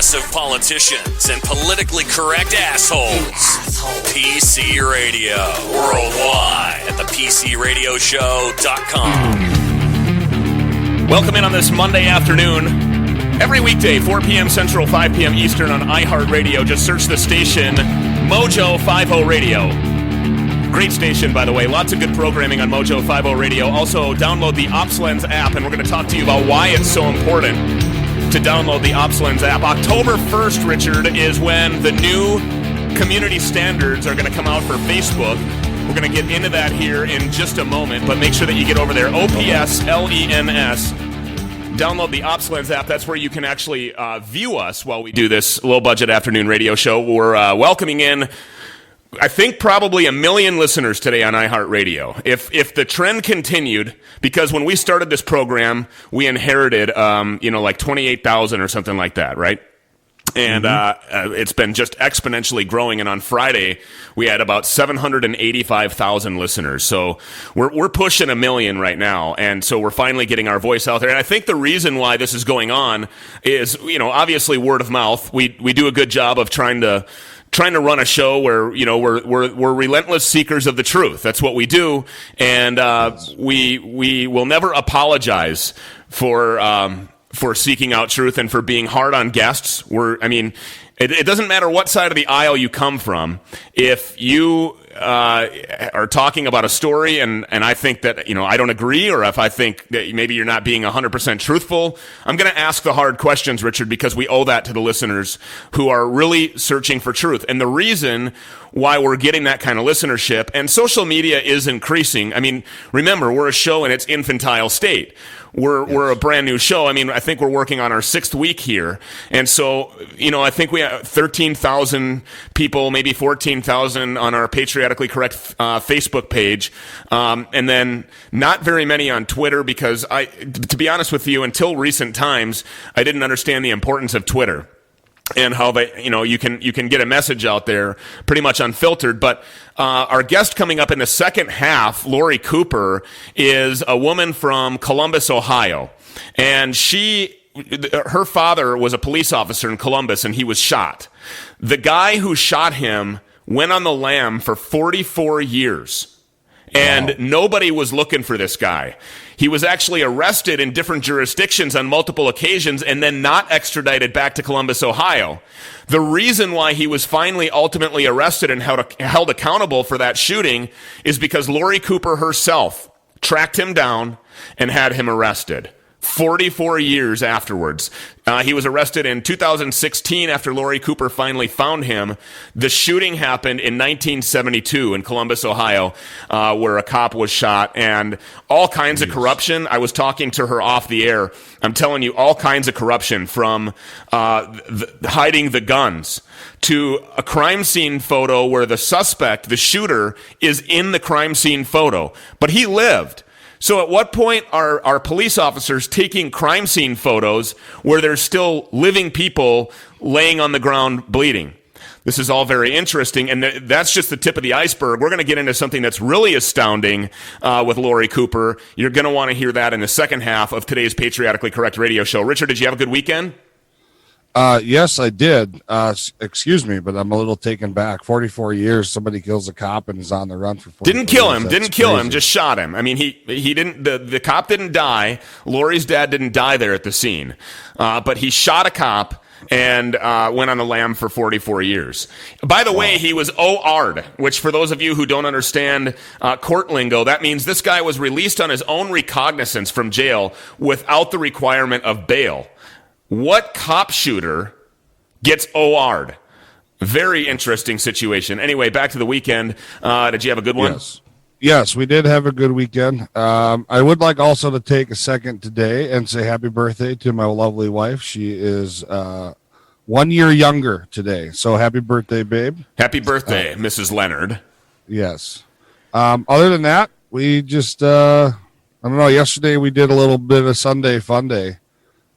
progressive politicians and politically correct assholes. PC Radio. Worldwide at thepcradioshow.com. Welcome in on this Monday afternoon. Every weekday, 4 p.m. Central, 5 p.m. Eastern on iHeartRadio. Just search the station Mojo 50 Radio. Great station, by the way. Lots of good programming on Mojo 50 Radio. Also, download the OpsLens app, and we're going to talk to you about why it's so important to download the OpsLens app. October 1st, Richard, is when the new community standards are going to come out for Facebook. We're going to get into that here in just a moment, but make sure that you get over there. OPSLENS. Download the OpsLens app. That's where you can actually view us while we do this low-budget afternoon radio show. We're welcoming in, I think, probably 1 million listeners today on iHeartRadio. If the trend continued, because when we started this program, we inherited, like 28,000 or something like that, right? And it's been just exponentially growing. And on Friday, we had about 785,000 listeners. So we're pushing 1 million right now. And so we're finally getting our voice out there. And I think the reason why this is going on is, obviously word of mouth. We do a good job of trying to run a show where, we're relentless seekers of the truth. That's what we do. And we will never apologize for seeking out truth and for being hard on guests. It doesn't matter what side of the aisle you come from. If you are talking about a story and I think that, I don't agree, or if I think that maybe you're not being 100% truthful, I'm going to ask the hard questions, Richard, because we owe that to the listeners who are really searching for truth. And the reason why we're getting that kind of listenership, and social media is increasing. Remember, we're a show in its infantile state. We're a brand new show. I think we're working on our 6th week here. And so, I think we have 13,000 people, maybe 14,000 on our Patriotically Correct Facebook page. And then not very many on Twitter because to be honest with you, until recent times, I didn't understand the importance of Twitter and how you can get a message out there pretty much unfiltered. But our guest coming up in the second half, Lori Cooper, is a woman from Columbus, Ohio. And her father was a police officer in Columbus, and he was shot. The guy who shot him went on the lam for 44 years. And nobody was looking for this guy. He was actually arrested in different jurisdictions on multiple occasions and then not extradited back to Columbus, Ohio. The reason why he was finally ultimately arrested and held accountable for that shooting is because Lori Cooper herself tracked him down and had him arrested. 44 years afterwards. He was arrested in 2016 after Lori Cooper finally found him. The shooting happened in 1972 in Columbus, Ohio, where a cop was shot, and all kinds of corruption. I was talking to her off the air. I'm telling you, all kinds of corruption, from hiding the guns to a crime scene photo where the suspect, the shooter, is in the crime scene photo, but he lived. So at what point are police officers taking crime scene photos where there's still living people laying on the ground bleeding? This is all very interesting, and that's just the tip of the iceberg. We're going to get into something that's really astounding with Lori Cooper. You're going to want to hear that in the second half of today's Patriotically Correct radio show. Richard, did you have a good weekend? Yes, I did. Excuse me, but I'm a little taken back. 44 years, somebody kills a cop and is on the run for 44 Didn't kill him. years. Didn't kill him. Just shot him. He didn't. The cop didn't die. Lori's dad didn't die there at the scene, but he shot a cop and went on the lam for 44 years. By the way, he was OR'd, which for those of you who don't understand court lingo, that means this guy was released on his own recognizance from jail without the requirement of bail. What cop shooter gets OR'd? Very interesting situation. Anyway, back to the weekend. Did you have a good one? Yes, we did have a good weekend. I would like also to take a second today and say happy birthday to my lovely wife. She is 1 year younger today. So happy birthday, babe. Happy birthday, Mrs. Leonard. Yes. Other than that, we just, I don't know, yesterday we did a little bit of Sunday fun day.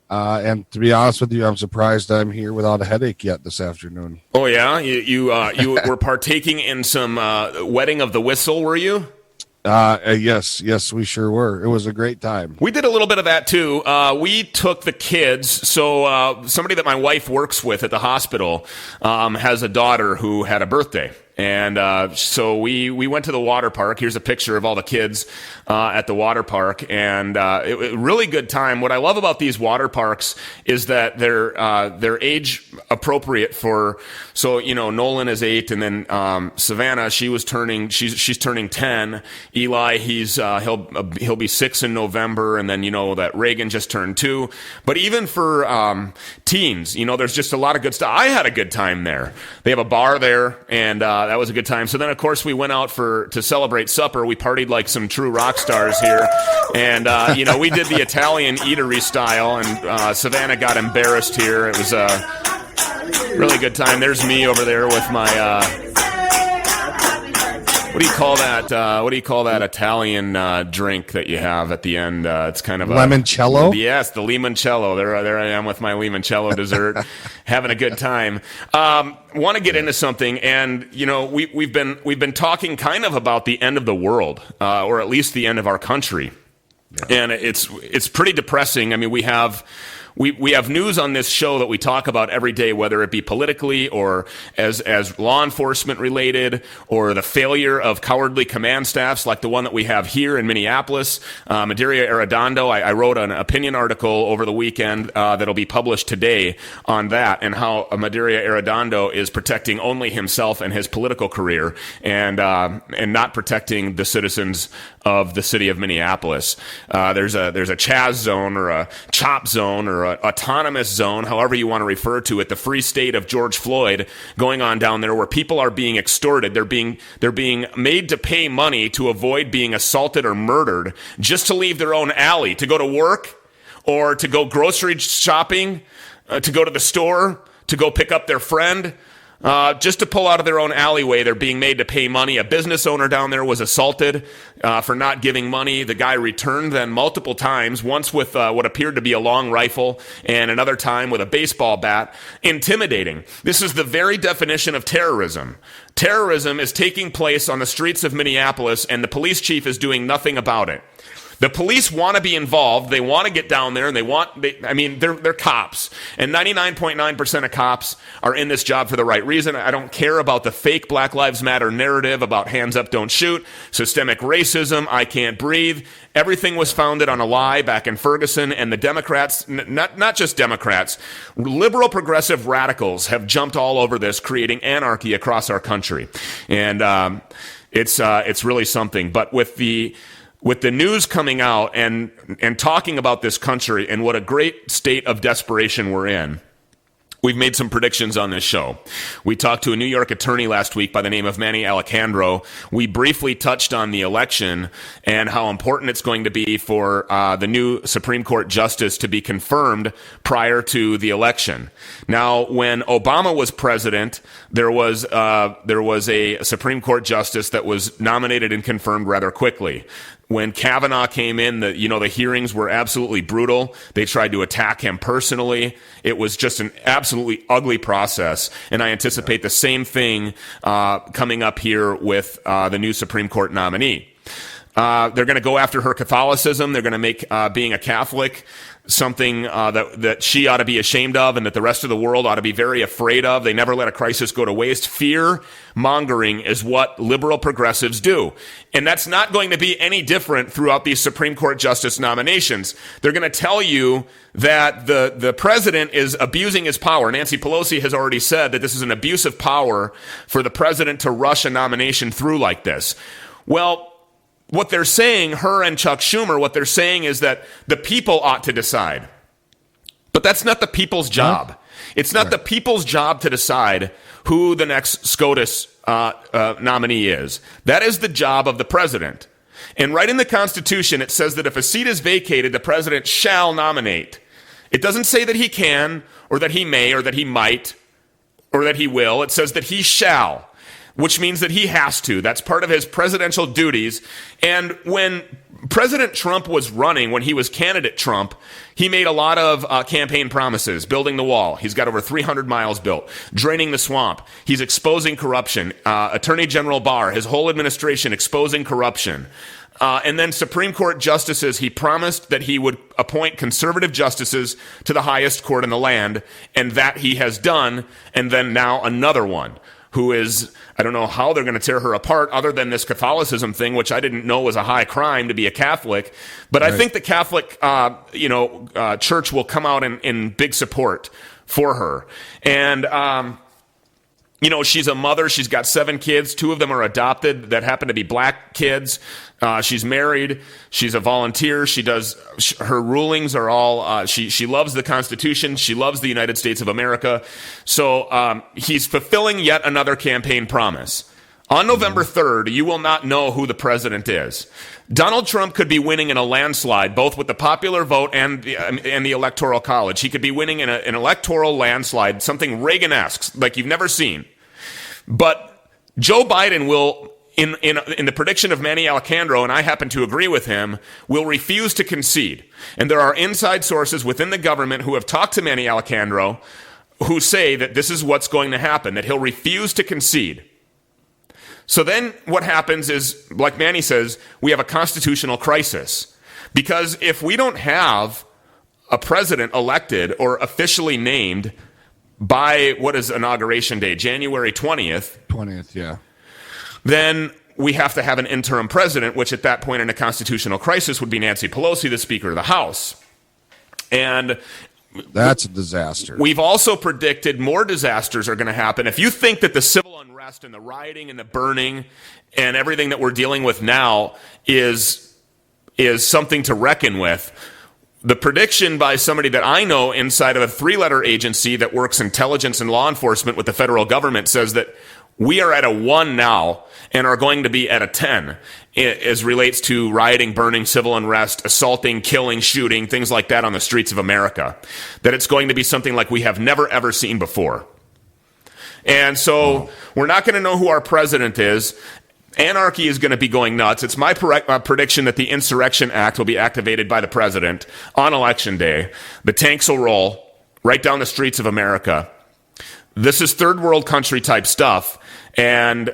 And to be honest with you, I'm surprised I'm here without a headache yet this afternoon. Oh, yeah? You were partaking in some wetting of the whistle, were you? Yes, we sure were. It was a great time. We did a little bit of that too. We took the kids. So somebody that my wife works with at the hospital has a daughter who had a birthday. And so we went to the water park. Here's a picture of all the kids at the water park, and it really good time. What I love about these water parks is that they're age appropriate for. So Nolan is 8, and then Savannah, she's turning 10. Eli, he'll be 6 in November, and then that Reagan just turned 2. But even for teens, there's just a lot of good stuff. I had a good time there. They have a bar there, and that was a good time. So then, of course, we went out to celebrate supper. We partied like some true rock stars here. And, we did the Italian eatery style, and Savannah got embarrassed here. It was a really good time. There's me over there with my... What do you call that? What do you call that Italian drink that you have at the end? It's kind of limoncello. Yes, the limoncello. There I am with my limoncello dessert, having a good time. Want to get into something, and we've been talking kind of about the end of the world, or at least the end of our country, and it's pretty depressing. I mean, we have news on this show that we talk about every day, whether it be politically or as law enforcement related, or the failure of cowardly command staffs like the one that we have here in Minneapolis. Madeira Arredondo, I wrote an opinion article over the weekend that'll be published today on that, and how Madeira Arredondo is protecting only himself and his political career, and not protecting the citizens of the city of Minneapolis. There's a Chaz zone, or a CHOP zone, or a autonomous zone, however you want to refer to it, the free state of George Floyd going on down there, where people are being extorted. They're being made to pay money to avoid being assaulted or murdered, just to leave their own alley, to go to work, or to go grocery shopping, to go to the store, to go pick up their friend. Just to pull out of their own alleyway, they're being made to pay money. A business owner down there was assaulted for not giving money. The guy returned then multiple times, once with what appeared to be a long rifle, and another time with a baseball bat, intimidating. This is the very definition of terrorism. Terrorism is taking place on the streets of Minneapolis, and the police chief is doing nothing about it. The police want to be involved. They want to get down there, and they're cops. And 99.9% of cops are in this job for the right reason. I don't care about the fake Black Lives Matter narrative about hands up, don't shoot, systemic racism, I can't breathe. Everything was founded on a lie back in Ferguson, and the Democrats, not just Democrats, liberal progressive radicals have jumped all over this, creating anarchy across our country. And it's really something. But with the news coming out and talking about this country and what a great state of desperation we're in, we've made some predictions on this show. We talked to a New York attorney last week by the name of Manny Alejandro. We briefly touched on the election and how important it's going to be for the new Supreme Court justice to be confirmed prior to the election. Now, when Obama was president, there was a Supreme Court justice that was nominated and confirmed rather quickly. When Kavanaugh came in, the hearings were absolutely brutal. They tried to attack him personally. It was just an absolutely ugly process. And I anticipate the same thing coming up here with the new Supreme Court nominee. They're going to go after her Catholicism. They're going to make being a Catholic something that she ought to be ashamed of, and that the rest of the world ought to be very afraid of. They never let a crisis go to waste. Fear mongering is what liberal progressives do. And that's not going to be any different throughout these Supreme Court justice nominations. They're going to tell you that the president is abusing his power. Nancy Pelosi has already said that this is an abuse of power for the president to rush a nomination through like this. Well, what they're saying, her and Chuck Schumer, what they're saying is that the people ought to decide. But that's not the people's job. It's not the people's job to decide who the next SCOTUS nominee is. That is the job of the president. And right in the Constitution, it says that if a seat is vacated, the president shall nominate. It doesn't say that he can, or that he may, or that he might, or that he will. It says that he shall, which means that he has to. That's part of his presidential duties. And when President Trump was running, when he was candidate Trump, he made a lot of campaign promises, building the wall. He's got over 300 miles built, draining the swamp. He's exposing corruption. Attorney General Barr, his whole administration exposing corruption. And then Supreme Court justices, he promised that he would appoint conservative justices to the highest court in the land, and that he has done, and then now another one who is, I don't know how they're going to tear her apart other than this Catholicism thing, which I didn't know was a high crime to be a Catholic. But right. I think the Catholic, church will come out in big support for her. And, she's a mother. She's got 7 kids. 2 of them are adopted that happen to be black kids. She's married. She's a volunteer. Her rulings are all, she loves the Constitution. She loves the United States of America. So he's fulfilling yet another campaign promise. On November 3rd, you will not know who the president is. Donald Trump could be winning in a landslide, both with the popular vote and the Electoral College. He could be winning in an electoral landslide, something Reagan-esque, like you've never seen. But Joe Biden will, in the prediction of Manny Alejandro, and I happen to agree with him, will refuse to concede. And there are inside sources within the government who have talked to Manny Alejandro who say that this is what's going to happen, that he'll refuse to concede. So then what happens is, like Manny says, we have a constitutional crisis. Because if we don't have a president elected or officially named by, what is Inauguration Day, January 20th? 20th, yeah. Then we have to have an interim president, which at that point in a constitutional crisis would be Nancy Pelosi, the Speaker of the House. And that's a disaster. We've also predicted more disasters are going to happen. If you think that the civil unrest and the rioting and the burning and everything that we're dealing with now is something to reckon with, the prediction by somebody that I know inside of a 3-letter agency that works intelligence and law enforcement with the federal government says that we are at a 1 now and are going to be at a 10 as relates to rioting, burning, civil unrest, assaulting, killing, shooting, things like that on the streets of America. That it's going to be something like we have never, ever seen before. And so we're not going to know who our president is. Anarchy is going to be going nuts. It's my prediction that the Insurrection Act will be activated by the president on Election Day. The tanks will roll right down the streets of America. This is third world country type stuff. And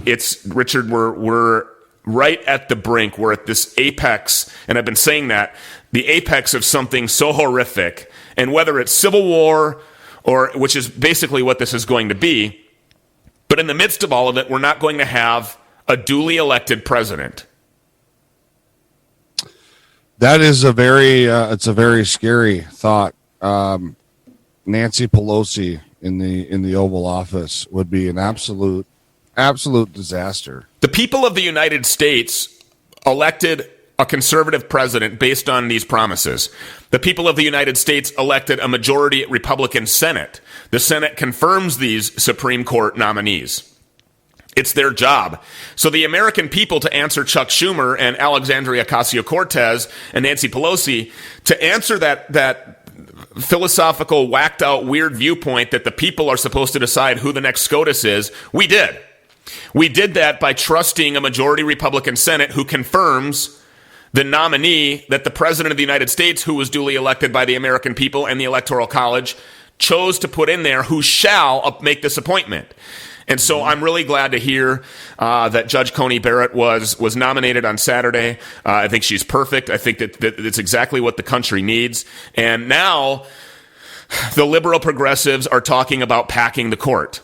it's, Richard, we're right at the brink. We're at this apex, and I've been saying that, the apex of something so horrific. And whether it's civil war, or which is basically what this is going to be, but in the midst of all of it, we're not going to have a duly elected president. That is it's a very scary thought. Nancy Pelosi in the Oval Office would be an absolute disaster. The people of the United States elected a conservative president based on these promises. The people of the United States elected a majority Republican Senate. The Senate confirms these Supreme Court nominees. It's their job. So the American people, to answer Chuck Schumer and Alexandria Ocasio-Cortez and Nancy Pelosi, to answer that philosophical, whacked out, weird viewpoint that the people are supposed to decide who the next SCOTUS is, we did. We did that by trusting a majority Republican Senate who confirms the nominee that the President of the United States, who was duly elected by the American people and the Electoral College, chose to put in there, who shall make this appointment. And so I'm really glad to hear that Judge Coney Barrett was nominated on Saturday. I think she's perfect. I think that it's exactly what the country needs. And now the liberal progressives are talking about packing the court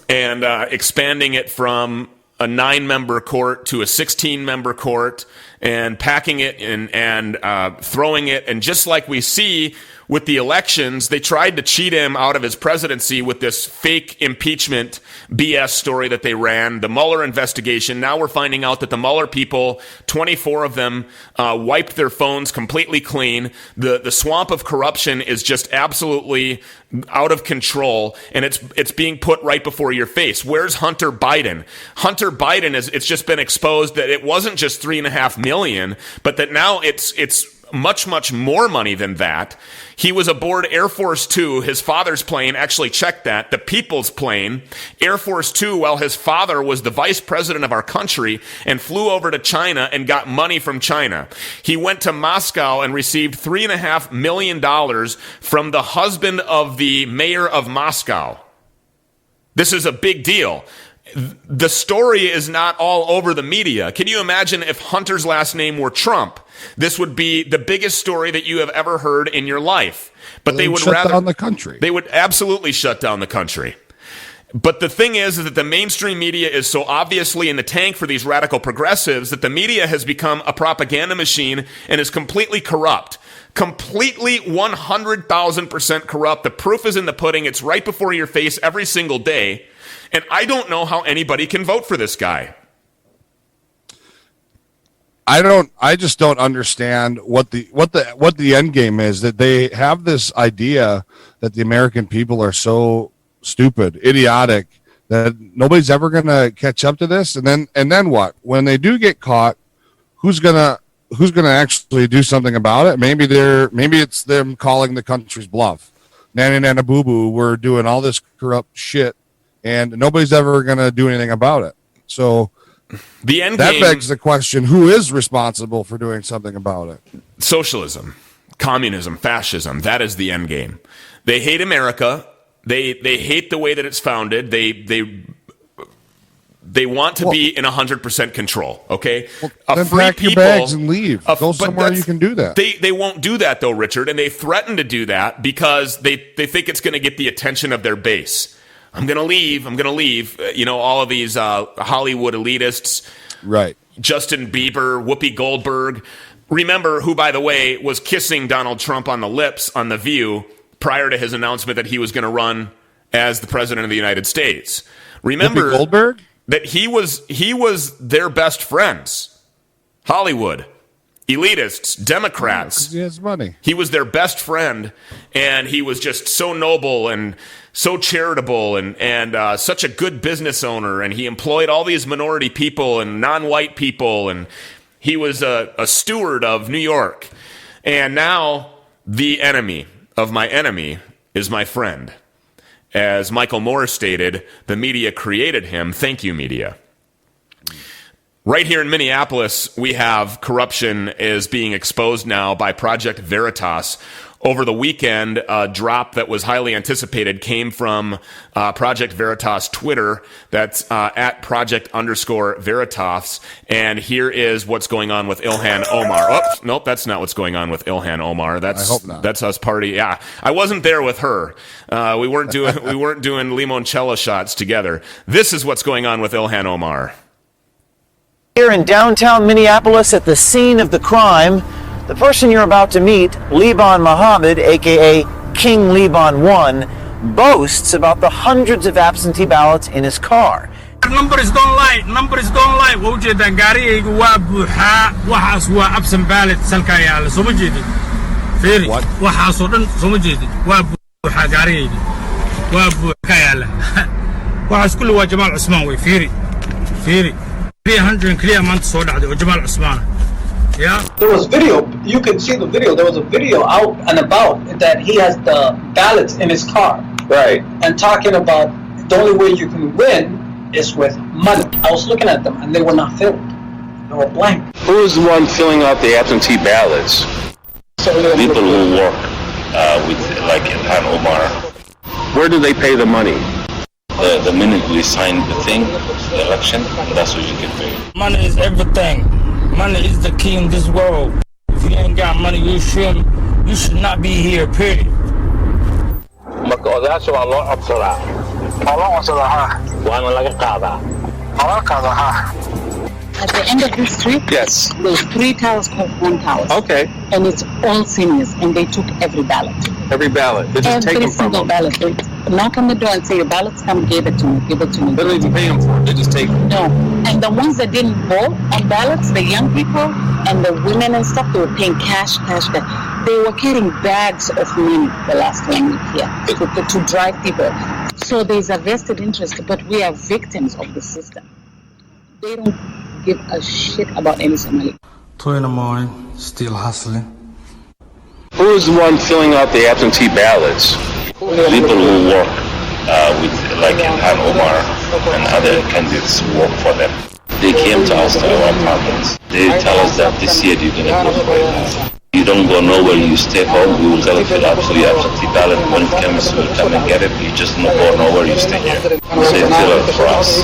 and expanding it from a 9-member court to a 16-member court, and packing it and throwing it. And just like we see with the elections, they tried to cheat him out of his presidency with this fake impeachment BS story that they ran, the Mueller investigation. Now we're finding out that the Mueller people, 24 of them, wiped their phones completely clean. The swamp of corruption is just absolutely out of control, and it's being put right before your face. Where's Hunter Biden? Hunter Biden it's just been exposed that it wasn't just 3.5 million, but that now it's much, much more money than that. He was aboard Air Force Two, his father's plane. Actually, check that. The people's plane, Air Force Two, while his father was the vice president of our country and flew over to China and got money from China. He went to Moscow and received $3.5 million from the husband of the mayor of Moscow. This is a big deal. The story is not all over the media. Can you imagine if Hunter's last name were Trump? This would be the biggest story that you have ever heard in your life. But they would shut down the country. They would absolutely shut down the country. But the thing is that the mainstream media is so obviously in the tank for these radical progressives that the media has become a propaganda machine and is completely corrupt. Completely 100,000% corrupt. The proof is in the pudding. It's right before your face every single day. And I don't know how anybody can vote for this guy. I just don't understand what the end game is, that they have this idea that the American people are so stupid, idiotic, that nobody's ever going to catch up to this. And then what? When they do get caught, who's going to actually do something about it? Maybe it's them calling the country's bluff. Nanny Nana Boo Boo, we're doing all this corrupt shit, and nobody's ever going to do anything about it. So the end that game, begs the question, who is responsible for doing something about it? Socialism, communism, fascism. That is the end game. They hate America. They hate the way that it's founded. They want to be in 100% control. Okay, then pack your bags and leave. Go somewhere you can do that. They won't do that though, Richard, and they threaten to do that because they think it's going to get the attention of their base. I'm going to leave. You know, all of these Hollywood elitists, right? Justin Bieber, Whoopi Goldberg. Remember, who, by the way, was kissing Donald Trump on the lips on The View prior to his announcement that he was going to run as the president of the United States. Remember, Whoopi Goldberg? That he was their best friends. Hollywood, elitists, Democrats. He has money. He was their best friend, and he was just so noble and so charitable and such a good business owner, and he employed all these minority people and non-white people, and he was a steward of New York. And now the enemy of my enemy is my friend. As Michael Moore stated, the media created him. Thank you, media. Right here in Minneapolis, we have corruption is being exposed now by Project Veritas. Over the weekend, a drop that was highly anticipated came from Project Veritas Twitter. That's at Project_Veritas. And here is what's going on with Ilhan Omar. Oh, nope, that's not what's going on with Ilhan Omar. I hope not. That's us party. Yeah, I wasn't there with her. We weren't doing limoncello shots together. This is what's going on with Ilhan Omar. Here in downtown Minneapolis at the scene of the crime, the person you're about to meet, Liban Mohammed, aka King Liban 1, boasts about the hundreds of absentee ballots in his car. Numbers don't lie. Wajida gaarigaygu waa buuxaa. Waxaas waa absent ballot salka yaala. Soo ma jeedid? Fiiri. Waxaas oo dhan soo ma jeedid? Waa buuxaa gaarigayga. Waa buuxa yaala. Waxaas kullu waa Jamaal Cusmaan way. Fiiri. 300 clear maanta soo dhacday oo Jamaal Cusmaan. Yeah. There was video. You can see the video. There was a video out and about that he has the ballots in his car. Right. And talking about the only way you can win is with money. I was looking at them and they were not filled. They were blank. Who is the one filling out the absentee ballots? People who work with, like Ilhan Omar. Where do they pay the money? The minute we sign the thing, the election, that's what you get paid. Money is everything. Money is the key in this world. If you ain't got money, you should not be here, period. Marka odayaasha waa loo codsadaa. Waana laga qaadaa. At the end of this street, Yes. there's 3 towers called one tower. Okay. And it's all seniors, and they took every ballot. Every ballot. They just take Every them from single them. ballot. They knock on the door and say, your ballots come, give it to me. They don't even pay them for it. They just take them. No. And the ones that didn't vote on ballots, the young people and the women and stuff, they were paying cash. They were carrying bags of money the last time we here to drive people. So there's a vested interest, but we are victims of the system. They don't give a shit about any Somali. 2 in the morning, still hustling. Who is the one filling out the absentee ballots? People who work with, like Ilhan Omar and other candidates who work for them. They came to us to our apartments. They tell us that this year you're going to vote for it. You don't go nowhere, you stay home, we will tell you fill out for your absentee ballot. When it comes, we'll come and get it. You just don't go nowhere, you stay here. Say fill it for us.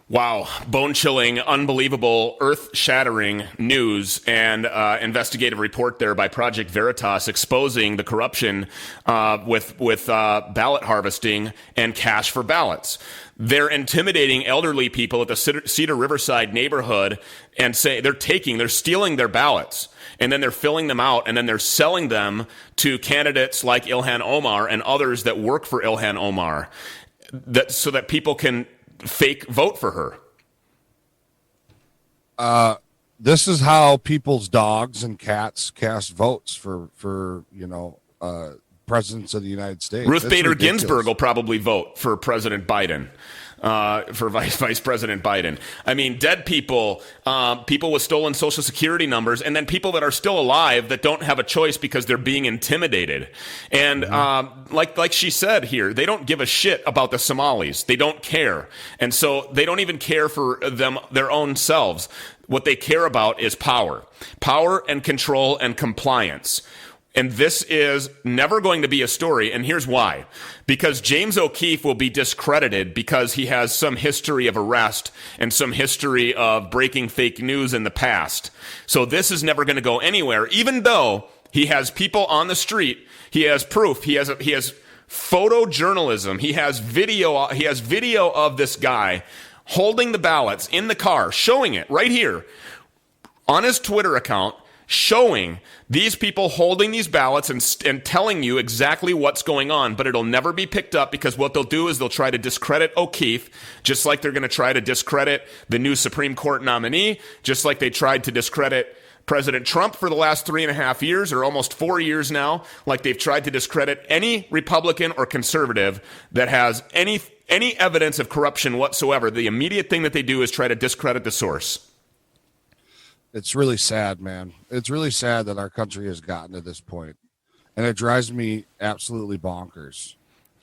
Wow. Bone-chilling, unbelievable, earth-shattering news and investigative report there by Project Veritas exposing the corruption with ballot harvesting and cash for ballots. They're intimidating elderly people at the Cedar Riverside neighborhood and say they're stealing their ballots. And then they're filling them out, and then they're selling them to candidates like Ilhan Omar and others that work for Ilhan Omar so that people can fake vote for her. This is how people's dogs and cats cast votes for presidents of the United States. Ruth Bader Ginsburg will probably vote for President Biden. For Vice President Biden. I mean, dead people, people with stolen Social Security numbers, and then people that are still alive that don't have a choice because they're being intimidated. And like she said here, they don't give a shit about the Somalis. They don't care. And so they don't even care for their own selves. What they care about is power and control and compliance. And this is never going to be a story, and here's why. Because James O'Keefe will be discredited because he has some history of arrest and some history of breaking fake news in the past. So this is never going to go anywhere, even though he has people on the street. He has proof. He has photojournalism. He has video of this guy holding the ballots in the car, showing it right here on his Twitter account, showing these people holding these ballots and telling you exactly what's going on, but it'll never be picked up because what they'll do is they'll try to discredit O'Keefe, just like they're going to try to discredit the new Supreme Court nominee, just like they tried to discredit President Trump for the last 3.5 years or almost 4 years now, like they've tried to discredit any Republican or conservative that has any evidence of corruption whatsoever. The immediate thing that they do is try to discredit the source. It's really sad, man. It's really sad that our country has gotten to this point, and it drives me absolutely bonkers.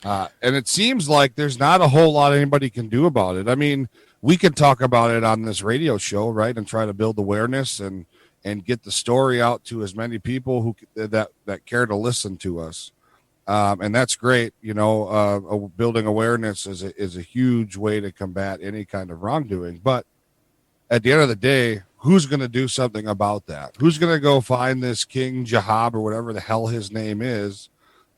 And it seems like there's not a whole lot anybody can do about it. I mean, we can talk about it on this radio show, right, and try to build awareness and get the story out to as many people that care to listen to us. And that's great. Building awareness is a huge way to combat any kind of wrongdoing. But at the end of the day, who's going to do something about that? Who's going to go find this King Jahab or whatever the hell his name is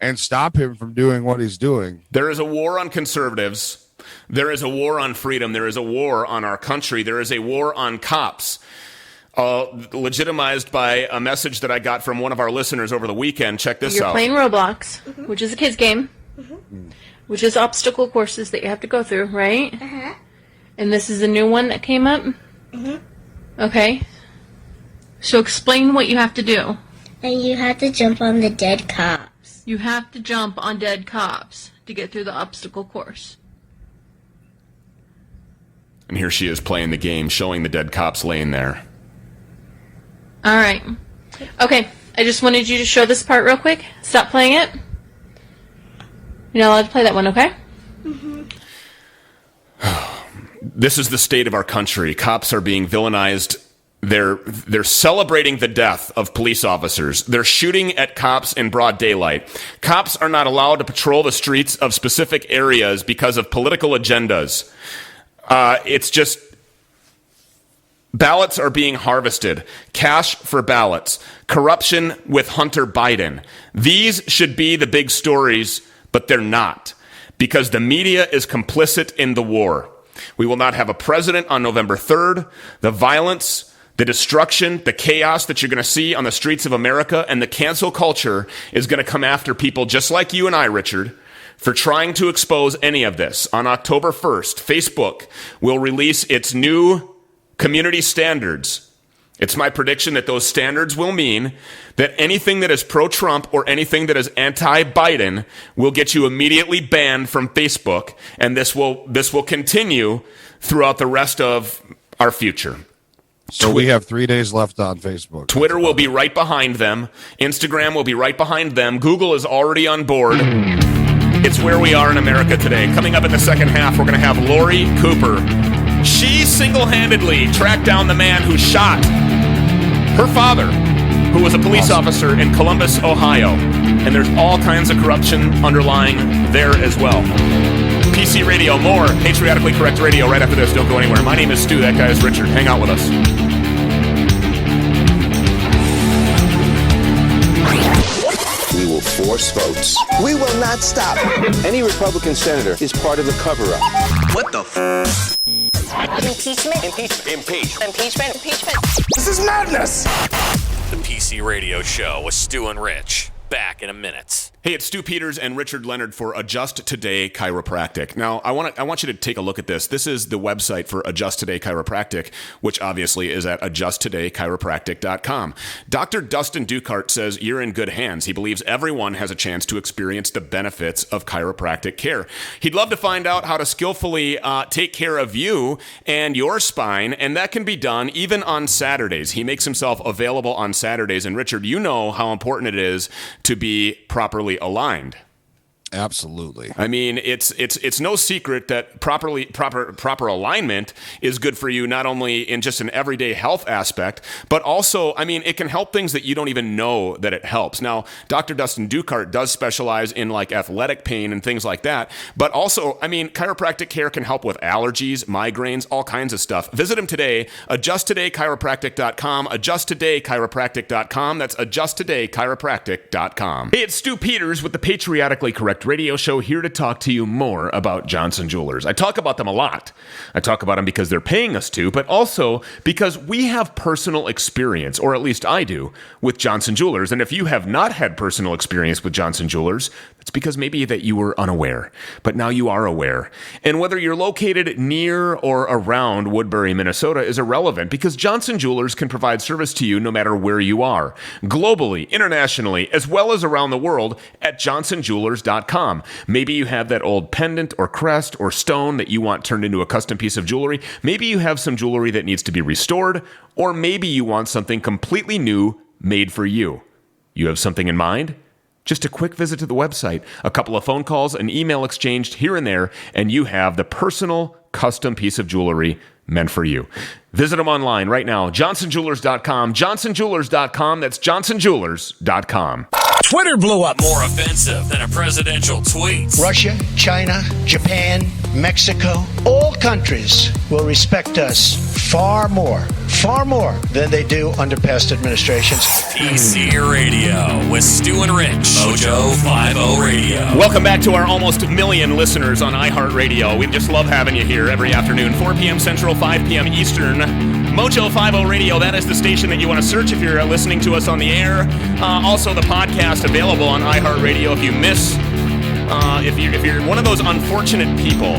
and stop him from doing what he's doing? There is a war on conservatives. There is a war on freedom. There is a war on our country. There is a war on cops. Legitimized by a message that I got from one of our listeners over the weekend. Check this out. You're playing Roblox, which is a kid's game, which is obstacle courses that you have to go through, right? And this is a new one that came up? Okay. So explain what you have to do. And you have to jump on the dead cops. You have to jump on dead cops to get through the obstacle course. And here she is playing the game, showing the dead cops laying there. All right. Okay. I just wanted you to show this part real quick. Stop playing it. You're not allowed to play that one, okay? This is the state of our country. Cops are being villainized. They're celebrating the death of police officers. They're shooting at cops in broad daylight. Cops are not allowed to patrol the streets of specific areas because of political agendas. It's just ballots are being harvested. Cash for ballots. Corruption with Hunter Biden. These should be the big stories, but they're not, because the media is complicit in the war. We will not have a president on November 3rd. The violence, the destruction, the chaos that you're going to see on the streets of America, and the cancel culture is going to come after people just like you and I, Richard, for trying to expose any of this. On October 1st, Facebook will release its new community standards. It's my prediction that those standards will mean that anything that is pro-Trump or anything that is anti-Biden will get you immediately banned from Facebook, and this will continue throughout the rest of our future. So we have 3 days left on Facebook. Twitter will be right behind them. Instagram will be right behind them. Google is already on board. It's where we are in America today. Coming up in the second half, we're going to have Lori Cooper. She single-handedly tracked down the man who shot her father, who was a police officer in Columbus, Ohio. And there's all kinds of corruption underlying there as well. PC Radio, more Patriotically Correct Radio right after this. Don't go anywhere. My name is Stu. That guy is Richard. Hang out with us. We will force votes. We will not stop. Any Republican senator is part of the cover-up. What the f***? Impeachment. Impeachment. This is madness. The PC Radio Show with Stu and Rich. Back in a minute. Hey, it's Stu Peters and Richard Leonard for Adjust Today Chiropractic. Now, I want you to take a look at this. This is the website for Adjust Today Chiropractic, which obviously is at adjusttodaychiropractic.com. Dr. Dustin Dukart says you're in good hands. He believes everyone has a chance to experience the benefits of chiropractic care. He'd love to find out how to skillfully take care of you and your spine, and that can be done even on Saturdays. He makes himself available on Saturdays. And Richard, you know how important it is to be properly aligned. Absolutely. I mean, it's no secret that proper alignment is good for you, not only in just an everyday health aspect, but also, I mean, it can help things that you don't even know that it helps. Now, Dr. Dustin Dukart does specialize in like athletic pain and things like that, but also, I mean, chiropractic care can help with allergies, migraines, all kinds of stuff. Visit him today, adjusttodaychiropractic.com, adjusttodaychiropractic.com. That's adjusttodaychiropractic.com. Hey, it's Stu Peters with the Patriotically Correct Radio Show, here to talk to you more about Johnson Jewelers. I talk about them a lot. I talk about them because they're paying us to, but also because we have personal experience, or at least I do, with Johnson Jewelers. And if you have not had personal experience with Johnson Jewelers, it's because maybe that you were unaware, but now you are aware. And whether you're located near or around Woodbury, Minnesota is irrelevant, because Johnson Jewelers can provide service to you no matter where you are, globally, internationally, as well as around the world at johnsonjewelers.com. Maybe you have that old pendant or crest or stone that you want turned into a custom piece of jewelry. Maybe you have some jewelry that needs to be restored, or maybe you want something completely new made for you. You have something in mind? Just a quick visit to the website, a couple of phone calls, an email exchanged here and there, and you have the personal custom piece of jewelry meant for you. Visit them online right now, johnsonjewelers.com, johnsonjewelers.com. That's johnsonjewelers.com. Twitter blew up. More offensive than a presidential tweet. Russia, China, Japan, Mexico, all countries will respect us far more than they do under past administrations. PC Radio with Stu and Rich. Mojo 50 Radio. Welcome back to our almost million listeners on iHeartRadio. We just love having you here every afternoon, 4 p.m. Central, 5 p.m. Eastern. Mojo 50 Radio, that is the station that you want to search if you're listening to us on the air. Also, the podcast available on iHeartRadio. If you miss, if you're one of those unfortunate people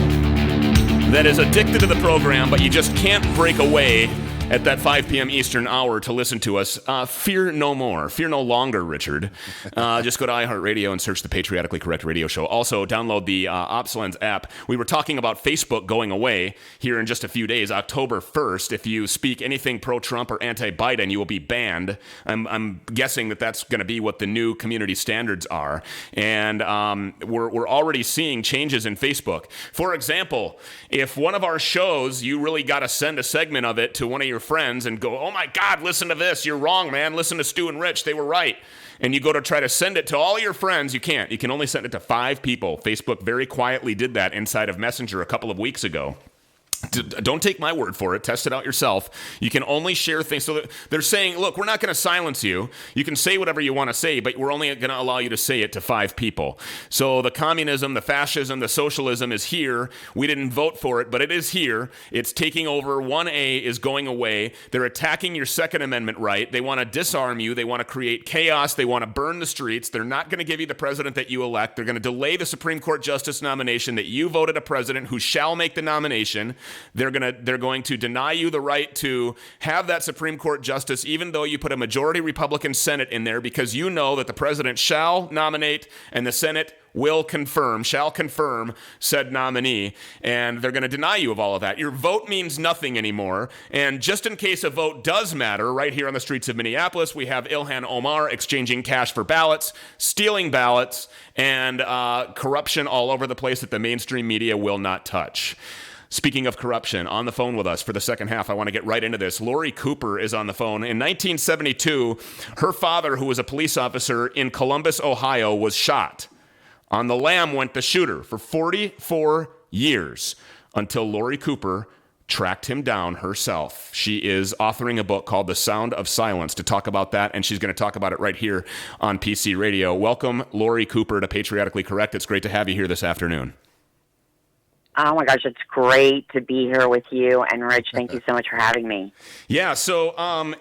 that is addicted to the program, but you just can't break away at that 5 p.m. Eastern hour to listen to us, fear no more. Fear no longer, Richard. Just go to iHeartRadio and search the Patriotically Correct Radio Show. Also, download the OpsLens app. We were talking about Facebook going away here in just a few days, October 1st. If you speak anything pro-Trump or anti-Biden, you will be banned. I'm guessing that that's going to be what the new community standards are. And we're already seeing changes in Facebook. For example, if one of our shows, you really got to send a segment of it to one of your friends and go, oh my God, listen to this. You're wrong, man. Listen to Stu and Rich. They were right. And you go to try to send it to all your friends. You can't. You can only send it to 5 people. Facebook very quietly did that inside of Messenger a couple of weeks ago. Don't take my word for it. Test it out yourself. You can only share things. So they're saying, look, we're not going to silence you. You can say whatever you want to say, but we're only going to allow you to say it to 5 people. So the communism, the fascism, the socialism is here. We didn't vote for it, but it is here. It's taking over. 1A is going away. They're attacking your Second Amendment right. They want to disarm you. They want to create chaos. They want to burn the streets. They're not going to give you the president that you elect. They're going to delay the Supreme Court justice nomination that you voted a president who shall make the nomination. They're going to deny you the right to have that Supreme Court justice, even though you put a majority Republican Senate in there, because you know that the president shall nominate and the Senate shall confirm said nominee, and they're going to deny you of all of that. Your vote means nothing anymore, and just in case a vote does matter, right here on the streets of Minneapolis, we have Ilhan Omar exchanging cash for ballots, stealing ballots, and corruption all over the place that the mainstream media will not touch. Speaking of corruption, on the phone with us for the second half, I want to get right into this. Lori Cooper is on the phone. In 1972, her father, who was a police officer in Columbus, Ohio, was shot. On the lam went the shooter for 44 years until Lori Cooper tracked him down herself. She is authoring a book called The Sound of Silence to talk about that, and she's going to talk about it right here on PC Radio. Welcome, Lori Cooper, to Patriotically Correct. It's great to have you here this afternoon. Oh my gosh, it's great to be here with you, and Rich, thank you so much for having me. Yeah, so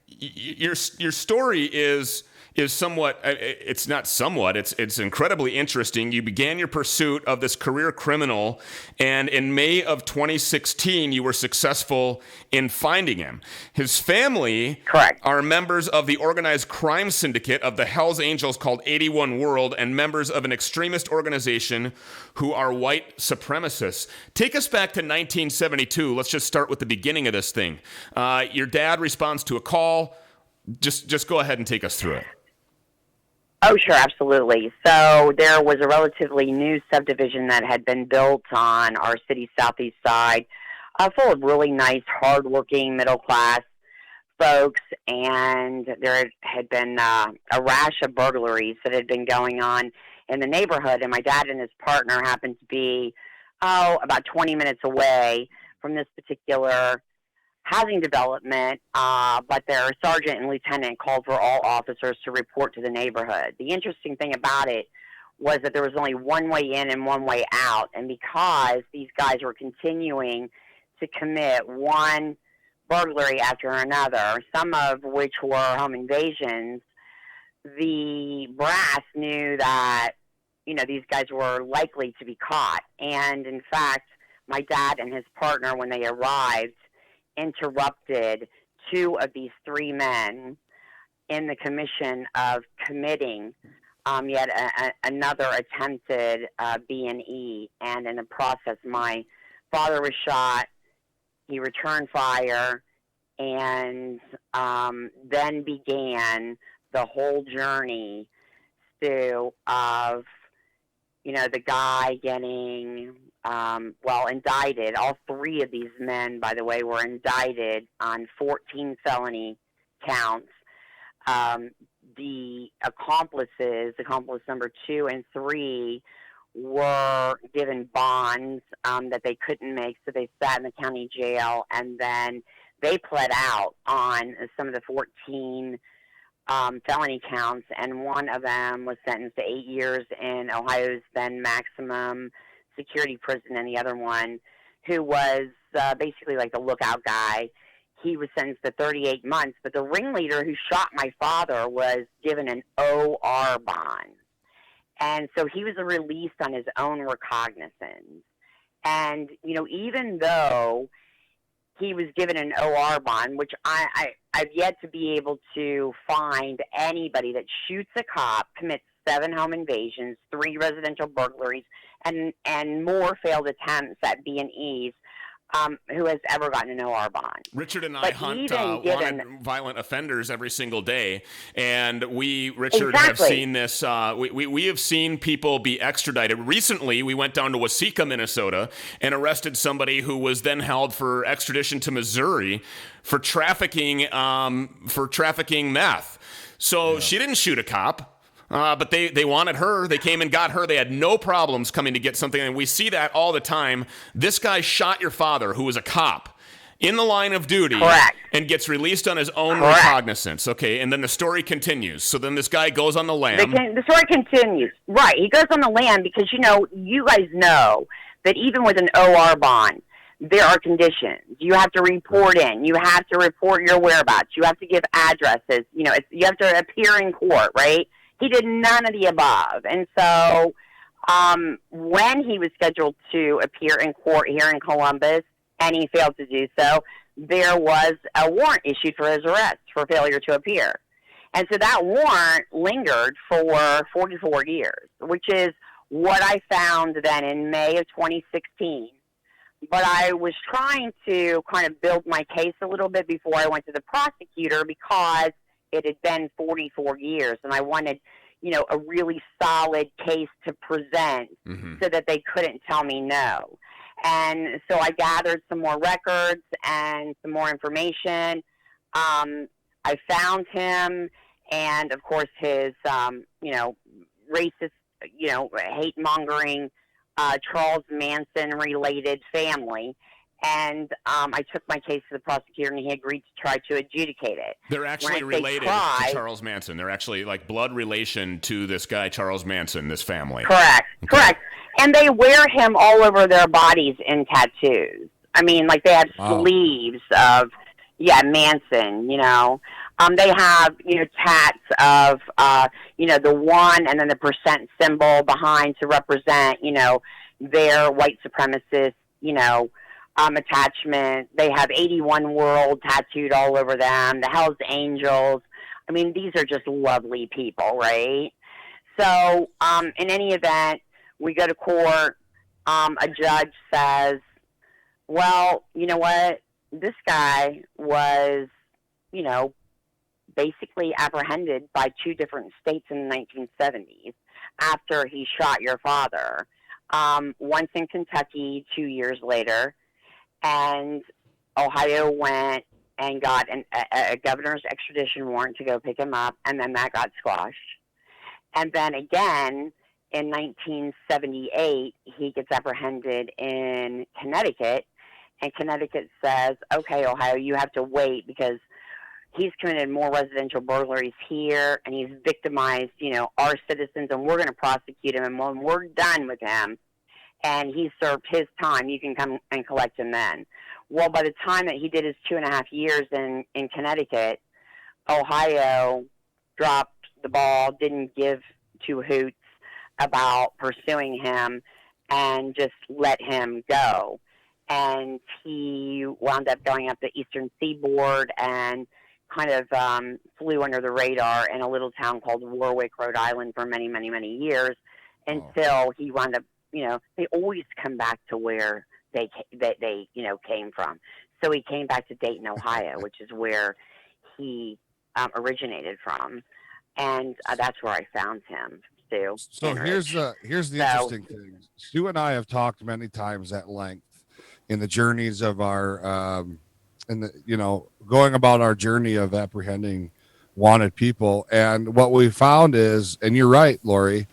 your story is somewhat, it's not somewhat, it's incredibly interesting. You began your pursuit of this career criminal, and in May of 2016, you were successful in finding him. His family are members of the organized crime syndicate of the Hells Angels called 81 World, and members of an extremist organization who are white supremacists. Take us back to 1972. Let's just start with the beginning of this thing. Your dad responds to a call. Just go ahead and take us through it. Oh, sure, absolutely. So there was a relatively new subdivision that had been built on our city's southeast side, full of really nice, hardworking, middle-class folks, and there had been a rash of burglaries that had been going on in the neighborhood, and my dad and his partner happened to be, about 20 minutes away from this particular housing development, but their sergeant and lieutenant called for all officers to report to the neighborhood. The interesting thing about it was that there was only one way in and one way out, and because these guys were continuing to commit one burglary after another, some of which were home invasions, the brass knew that, these guys were likely to be caught. And in fact, my dad and his partner, when they arrived, interrupted two of these three men in the commission of committing yet another attempted B&E. And in the process, my father was shot. He returned fire, and then began the whole journey, Stu, of the guy getting indicted. All three of these men, by the way, were indicted on 14 felony counts. The accomplice number 2 and 3, were given bonds that they couldn't make, so they sat in the county jail, and then they pled out on some of the 14 felony counts, and one of them was sentenced to 8 years in Ohio's then maximum security prison, and the other one, who was basically like the lookout guy, he was sentenced to 38 months, but the ringleader who shot my father was given an OR bond. And so he was released on his own recognizance. And, even though he was given an OR bond, which I've yet to be able to find anybody that shoots a cop, commits 7 home invasions, 3 residential burglaries, and more failed attempts at B&Es, who has ever gotten an OR bond. Richard and I hunt wanted violent offenders every single day, and we, Richard, have seen this. We have seen people be extradited. Recently, we went down to Waseca, Minnesota, and arrested somebody who was then held for extradition to Missouri for trafficking meth. So she didn't shoot a cop. But they wanted her. They came and got her. They had no problems coming to get something. And we see that all the time. This guy shot your father, who was a cop, in the line of duty, and gets released on his own recognizance. Okay, and then the story continues. So then this guy goes on the lam. The story continues. Right, he goes on the lam because, you guys know that even with an OR bond, there are conditions. You have to report in. You have to report your whereabouts. You have to give addresses. You have to appear in court, right? He did none of the above. And so when he was scheduled to appear in court here in Columbus, and he failed to do so, there was a warrant issued for his arrest for failure to appear. And so that warrant lingered for 44 years, which is what I found then in May of 2016. But I was trying to kind of build my case a little bit before I went to the prosecutor because it had been 44 years, and I wanted, a really solid case to present so that they couldn't tell me no. And so I gathered some more records and some more information. I found him, and of course his, racist, hate-mongering, Charles Manson-related family. And I took my case to the prosecutor, and he agreed to try to adjudicate it. They're actually related to Charles Manson. They're actually like blood relation to this guy, Charles Manson, this family. Correct. And they wear him all over their bodies in tattoos. I mean, like they have sleeves of, Manson, They have, tats of, the 1 and then the percent symbol behind to represent, their white supremacist, attachment. They have 81 World tattooed all over them, the Hells Angels. I mean, these are just lovely people, right? So, in any event, we go to court. A judge says, well, you know what? This guy was, basically apprehended by 2 different states in the 1970s after he shot your father. Once in Kentucky 2 years later, and Ohio went and got a governor's extradition warrant to go pick him up, and then that got squashed. And then again, in 1978, he gets apprehended in Connecticut, and Connecticut says, okay, Ohio, you have to wait because he's committed more residential burglaries here, and he's victimized, our citizens, and we're going to prosecute him, and when we're done with him, and he served his time, you can come and collect him then. Well, by the time that he did his 2.5 years in Connecticut, Ohio dropped the ball, didn't give 2 hoots about pursuing him, and just let him go. And he wound up going up the eastern seaboard and kind of flew under the radar in a little town called Warwick, Rhode Island for many, many, many years until he wound up, they always come back to where they came from. So he came back to Dayton, Ohio, which is where he originated from. And that's where I found him, Stu. So here's the interesting thing. Stu and I have talked many times at length in the journeys of our going about our journey of apprehending wanted people. And what we found is, and you're right, Lori,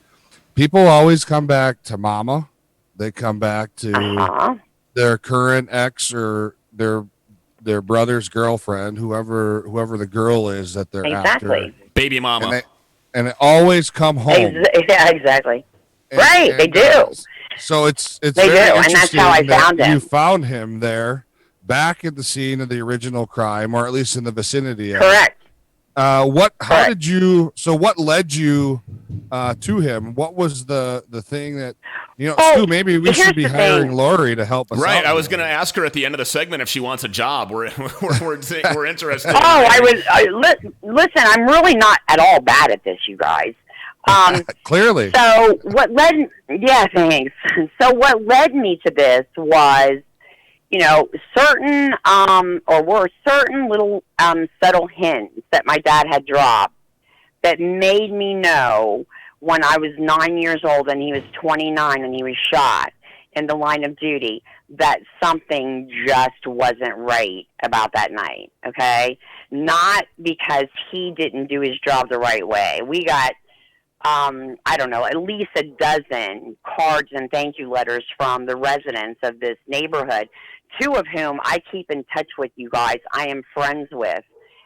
people always come back to mama. They come back to their current ex or their brother's girlfriend, whoever the girl is that they're after. Baby mama. And they always come home. Yeah, exactly. And they do. So it's they very do, and that's how I found him. You found him there, back at the scene of the original crime, or at least in the vicinity of Correct. What led you to him? What was the thing that, Stu, maybe we should be hiring Lori to help us out. I was going to ask her at the end of the segment if she wants a job. We're interested. Listen, I'm really not at all bad at this, you guys. Clearly. So what led thanks. So what led me to this was, certain little subtle hints that my dad had dropped that made me know when I was 9 years old and he was 29 and he was shot in the line of duty that something just wasn't right about that night, okay? Not because he didn't do his job the right way. We got at least a dozen cards and thank you letters from the residents of this neighborhood, 2 of whom I keep in touch with, you guys. I am friends with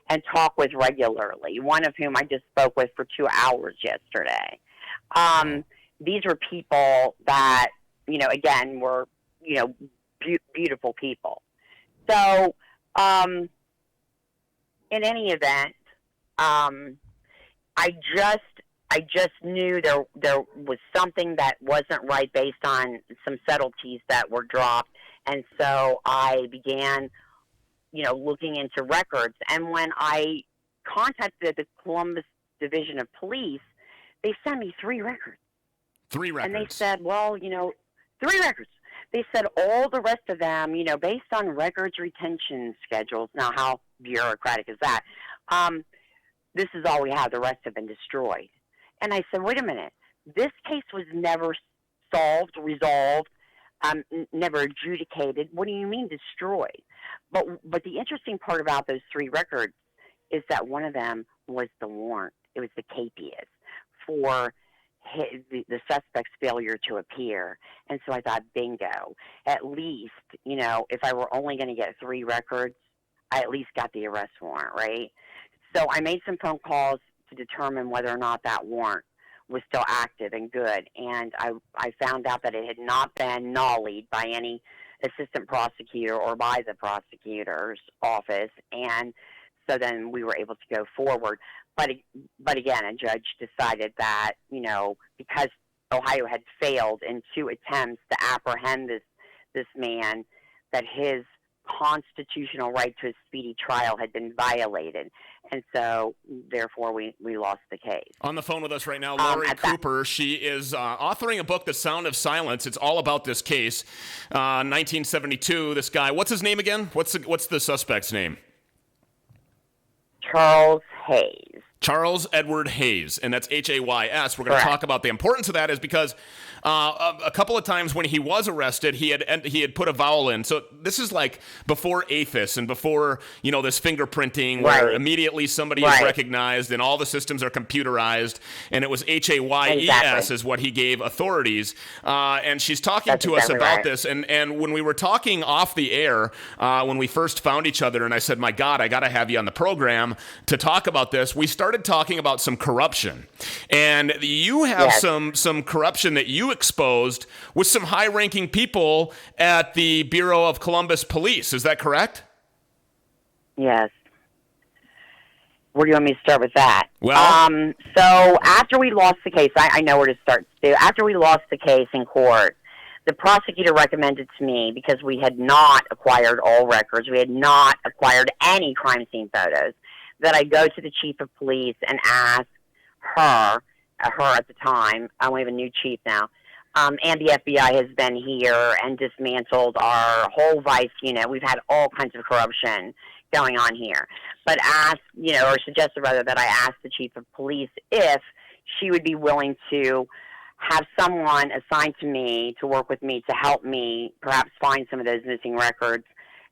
and talk with regularly, one of whom I just spoke with for 2 hours yesterday. These were people that, again, were, beautiful people. So, in any event, I just knew there was something that wasn't right based on some subtleties that were dropped And so I began, looking into records. And when I contacted the Columbus Division of Police, they sent me 3 records. 3 records. And they said, well, 3 records. They said all the rest of them, based on records retention schedules. Now, how bureaucratic is that? This is all we have. The rest have been destroyed. And I said, wait a minute. This case was never solved, resolved, never adjudicated. What do you mean destroyed? But the interesting part about those 3 records is that one of them was the warrant. It was the capias for the suspect's failure to appear. And so I thought, bingo. At least, if I were only going to get 3 records, I at least got the arrest warrant, right? So I made some phone calls to determine whether or not that warrant was still active and good. And I found out that it had not been nullied by any assistant prosecutor or by the prosecutor's office. And so then we were able to go forward. But again, a judge decided that, because Ohio had failed in 2 attempts to apprehend this man, that his constitutional right to a speedy trial had been violated. And so, therefore, we lost the case. On the phone with us right now, Lori Cooper. She is authoring a book, The Sound of Silence. It's all about this case. 1972, this guy, what's his name again? What's the suspect's name? Charles Hayes. Charles Edward Hayes, and that's Hays. We're going to talk about the importance of that is because a couple of times when he was arrested, he had put a vowel in. So this is like before APHIS and before this fingerprinting, where immediately somebody is recognized and all the systems are computerized, and it was Hays is what he gave authorities. And she's talking to us about this. And when we were talking off the air, when we first found each other, and I said, "My God, I got to have you on the program to talk about this," we started talking about some corruption, and you have some corruption that you exposed with some high-ranking people at the Bureau of Columbus Police. Is that correct? Yes. Where do you want me to start with that? Well, so after we lost the case, I know where to start, Stu. After we lost the case in court, the prosecutor recommended to me, because we had not acquired all records, we had not acquired any crime scene photos, that I go to the chief of police and ask her at the time, we have a new chief now, and the FBI has been here and dismantled our whole vice unit. We've had all kinds of corruption going on here. But or suggested rather that I ask the chief of police if she would be willing to have someone assigned to me to work with me to help me perhaps find some of those missing records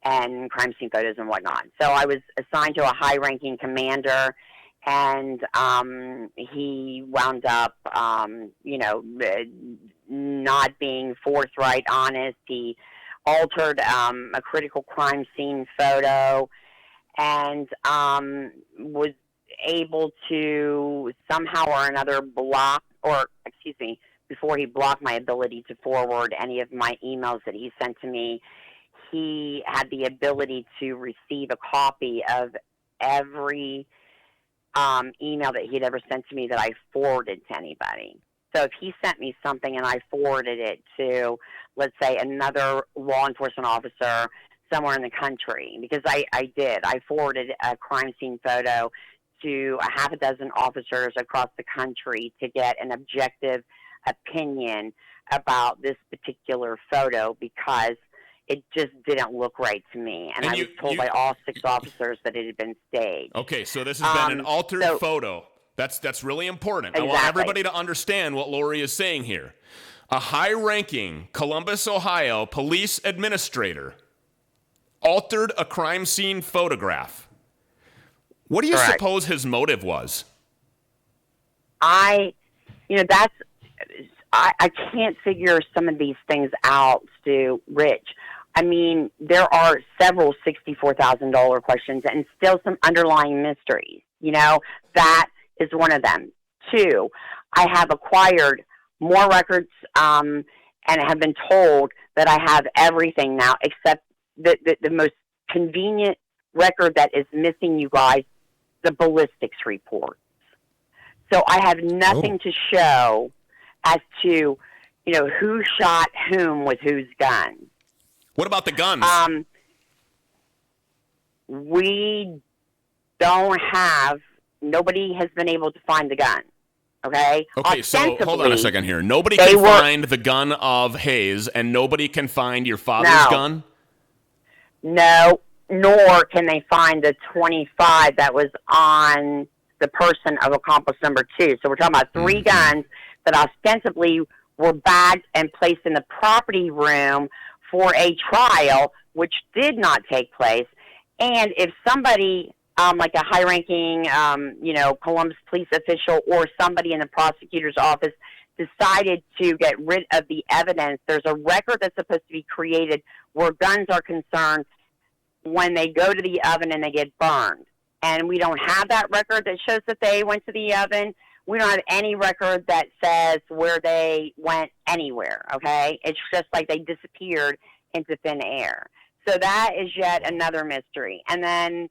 and crime scene photos and whatnot. So I was assigned to a high-ranking commander, and he wound up, not being forthright, honest. He altered a critical crime scene photo and was able to somehow or another before he blocked my ability to forward any of my emails that he sent to me, he had the ability to receive a copy of every email that he'd ever sent to me that I forwarded to anybody. So if he sent me something and I forwarded it to, let's say, another law enforcement officer somewhere in the country, because I forwarded a crime scene photo to a half a dozen officers across the country to get an objective opinion about this particular photo, because it just didn't look right to me. And I was told by all 6 officers that it had been staged. Okay, so this has been an altered photo. That's really important. Exactly. I want everybody to understand what Lori is saying here. A high-ranking Columbus, Ohio police administrator altered a crime scene photograph. What do you suppose his motive was? I can't figure some of these things out, Stu, Rich. I mean, there are several $64,000 questions and still some underlying mysteries. That is one of them. 2, I have acquired more records and have been told that I have everything now except the most convenient record that is missing, you guys, the ballistics reports. So I have nothing to show as to, who shot whom with whose gun. What about the guns? We don't have. Nobody has been able to find the gun. Okay. Okay, so hold on a second here. Nobody can find the gun of Hayes, and nobody can find your father's gun? No, nor can they find the 25 that was on the person of accomplice number 2. So we're talking about 3 guns that ostensibly were bagged and placed in the property room for a trial, which did not take place. And if somebody, like a high-ranking, Columbus police official or somebody in the prosecutor's office decided to get rid of the evidence, there's a record that's supposed to be created where guns are concerned when they go to the oven and they get burned. And we don't have that record that shows that they went to the oven. We don't have any record that says where they went anywhere, okay? It's just like they disappeared into thin air. So that is yet another mystery. And then,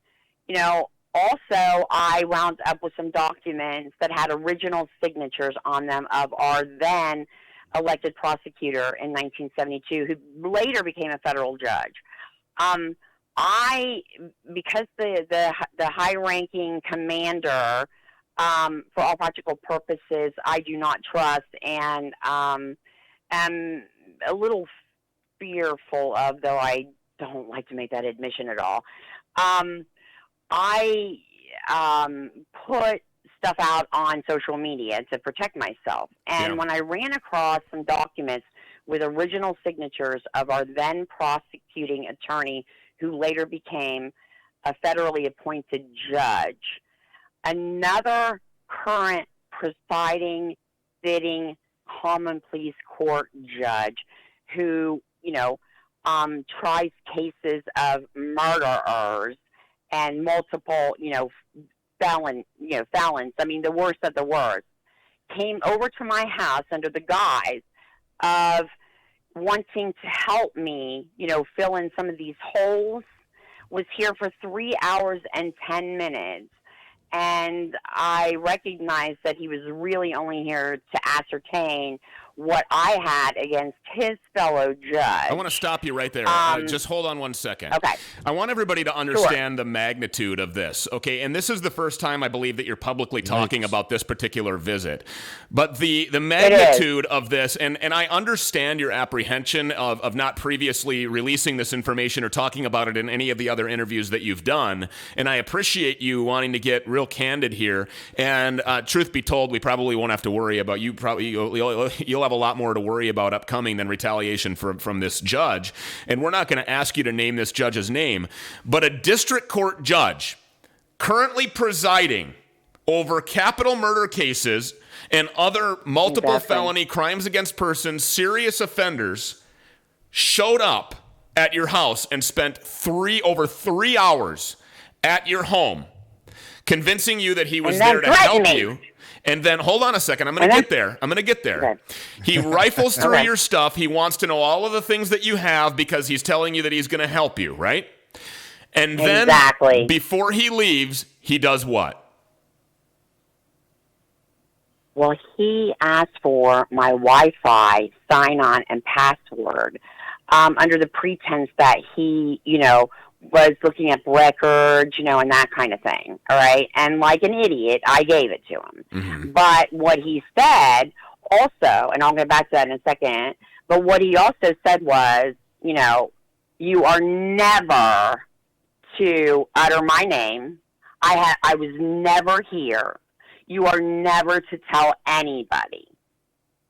also I wound up with some documents that had original signatures on them of our then elected prosecutor in 1972, who later became a federal judge. Because the high-ranking commander, for all practical purposes, I do not trust and am a little fearful of, though I don't like to make that admission at all. I put stuff out on social media to protect myself. And when I ran across some documents with original signatures of our then prosecuting attorney, who later became a federally appointed judge, another current presiding, sitting common pleas court judge who, tries cases of murderers and multiple, felons, I mean, the worst of the worst, came over to my house under the guise of wanting to help me, fill in some of these holes, was here for 3 hours and 10 minutes. And I recognized that he was really only here to ascertain what I had against his fellow judge. I want to stop you right there. Just hold on one second. Okay. I want everybody to understand the magnitude of this, okay? And this is the first time I believe that you're publicly talking about this particular visit. But the magnitude of this, and I understand your apprehension of not previously releasing this information or talking about it in any of the other interviews that you've done, and I appreciate you wanting to get real candid here. And truth be told, we probably won't have to worry about you. You'll have a lot more to worry about upcoming than retaliation from this judge. And we're not going to ask you to name this judge's name, but a district court judge currently presiding over capital murder cases and other multiple felony crimes against persons, serious offenders, showed up at your house and spent over 3 hours at your home, convincing you that he was there to help you. And then, hold on a second, I'm going to get there. Okay. He rifles through your stuff. He wants to know all of the things that you have because he's telling you that he's going to help you, right? And then, before he leaves, he does what? Well, he asked for my Wi-Fi sign-on and password under the pretense that he, was looking at records, and that kind of thing, all right? And like an idiot, I gave it to him. Mm-hmm. But what he said also, and I'll get back to that in a second, but what he also said was, you are never to utter my name. I was never here. You are never to tell anybody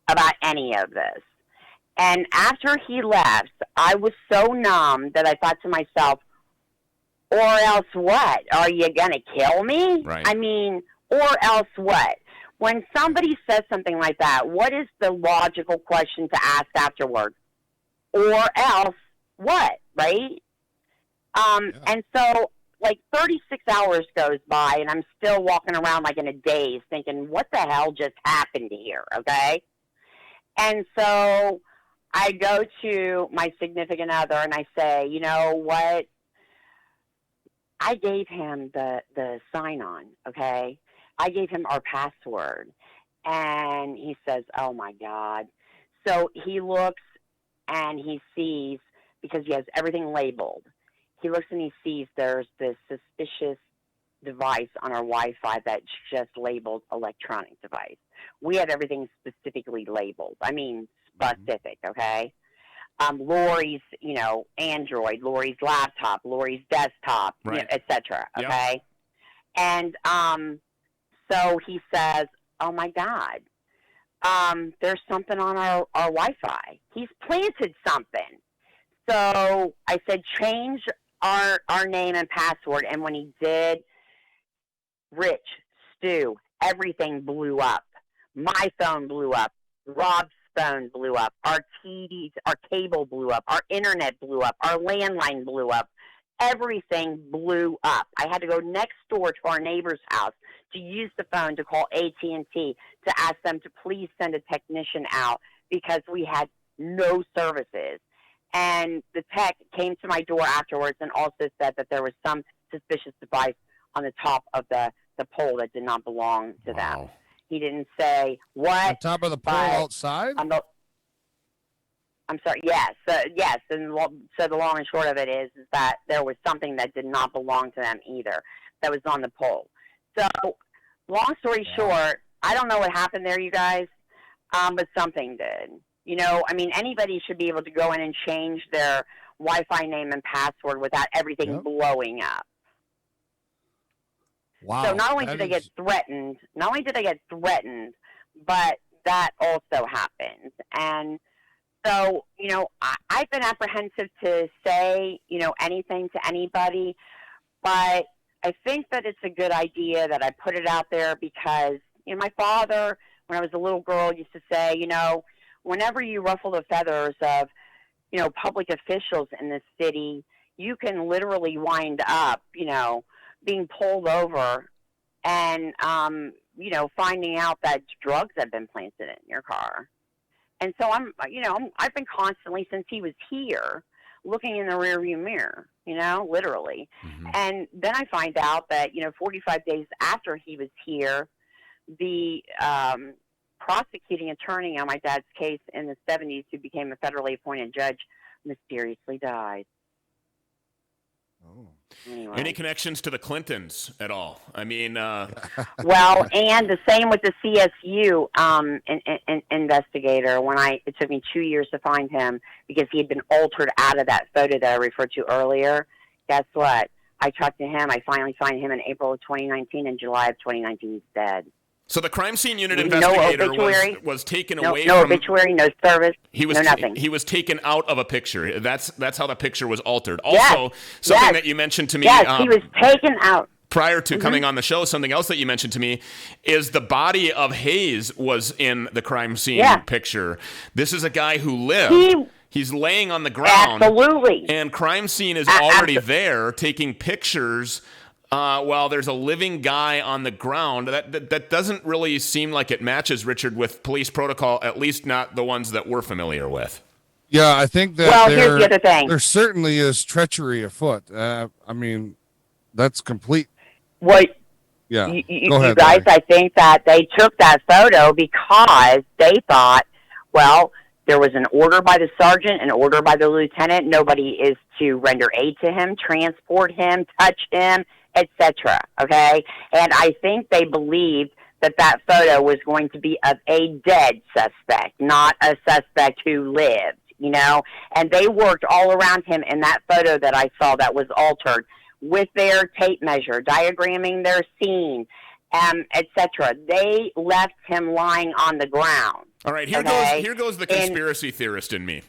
about any of this. And after he left, I was so numb that I thought to myself, or else what? Are you going to kill me? Right. I mean, or else what? When somebody says something like that, what is the logical question to ask afterwards? Or else what, right? And so, 36 hours goes by, and I'm still walking around like in a daze thinking, what the hell just happened here, okay? And so I go to my significant other, and I say, you know what? I gave him the sign-on, okay? I gave him our password. And he says, oh, my God. So he looks and he sees because he has everything labeled. He looks and he sees there's this suspicious device on our Wi-Fi that's just labeled electronic device. We have everything specifically labeled. I mean, specific, okay? Lori's, Android, Lori's laptop, Lori's desktop, right. etc. Okay, and so he says, "Oh my God, there's something on our Wi-Fi. He's planted something." So I said, "Change our name and password." And when he did, Rich, Stu, everything blew up. My phone blew up. Rob's phone blew up. Our TVs, our cable blew up. Our internet blew up. Our landline blew up. Everything blew up. I had to go next door to our neighbor's house to use the phone to call AT&T to ask them to please send a technician out because we had no services. And the tech came to my door afterwards and also said that there was some suspicious device on the top of the pole that did not belong to them. He didn't say what. On top of the pole outside? I'm sorry. Yes. Yes. And so the long and short of it is that there was something that did not belong to them either that was on the pole. So long story short, I don't know what happened there, you guys, but something did. Anybody should be able to go in and change their Wi-Fi name and password without everything blowing up. Wow. So not only did they get threatened, but that also happened. And so, I've been apprehensive to say, anything to anybody, but I think that it's a good idea that I put it out there because, my father, when I was a little girl, used to say, whenever you ruffle the feathers of, public officials in this city, you can literally wind up, being pulled over and, finding out that drugs have been planted in your car. And so I've been constantly, since he was here, looking in the rearview mirror, literally. Mm-hmm. And then I find out that, 45 days after he was here, the prosecuting attorney on my dad's case in the 70s, who became a federally appointed judge, mysteriously died. Oh. Anyway. Any connections to the Clintons at all? I mean, well, and the same with the CSU investigator. It took me 2 years to find him because he had been altered out of that photo that I referred to earlier. Guess what? I talked to him. I finally found him in April of 2019. In July of 2019, he's dead. So the crime scene unit investigator was taken away from... No obituary, no service, no nothing. He was taken out of a picture. That's how the picture was altered. Also, something that you mentioned to me... Yes, he was taken out. Prior to coming on the show, something else that you mentioned to me is the body of Hayes was in the crime scene picture. This is a guy who lived. He's laying on the ground. Absolutely. And crime scene is already there taking pictures... while there's a living guy on the ground. That doesn't really seem like it matches, Richard, with police protocol, at least not the ones that we're familiar with. Yeah, I think that here's the other thing. There certainly is treachery afoot. That's complete. Well, yeah. You guys, I think that they took that photo because they thought, well, there was an order by the sergeant, an order by the lieutenant. Nobody is to render aid to him, transport him, touch him, etc. Okay? And I think they believed that photo was going to be of a dead suspect, not a suspect who lived, And they worked all around him in that photo that I saw that was altered with their tape measure, diagramming their scene, etc. They left him lying on the ground. All right, here goes the conspiracy theorist in me.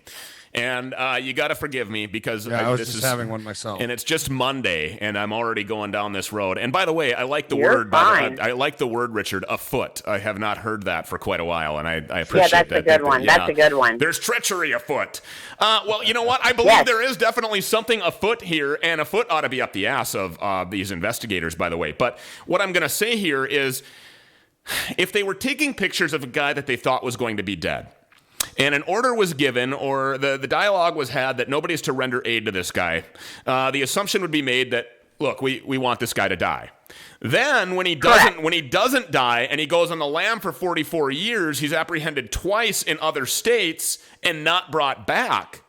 And you got to forgive me because I was just having one myself. And it's just Monday, and I'm already going down this road. And by the way, I like the word. I like the word, Richard, afoot. I have not heard that for quite a while, and I appreciate that. Yeah, that's a good one. That's a good one. There's treachery afoot. Well, you know what? I believe there is definitely something afoot here, and afoot ought to be up the ass of these investigators, by the way. But what I'm going to say here is, if they were taking pictures of a guy that they thought was going to be dead, and an order was given, or the dialogue was had that nobody's to render aid to this guy, the assumption would be made that, look, we want this guy to die. Then when he doesn't die and he goes on the lam for 44 years, he's apprehended twice in other states and not brought back.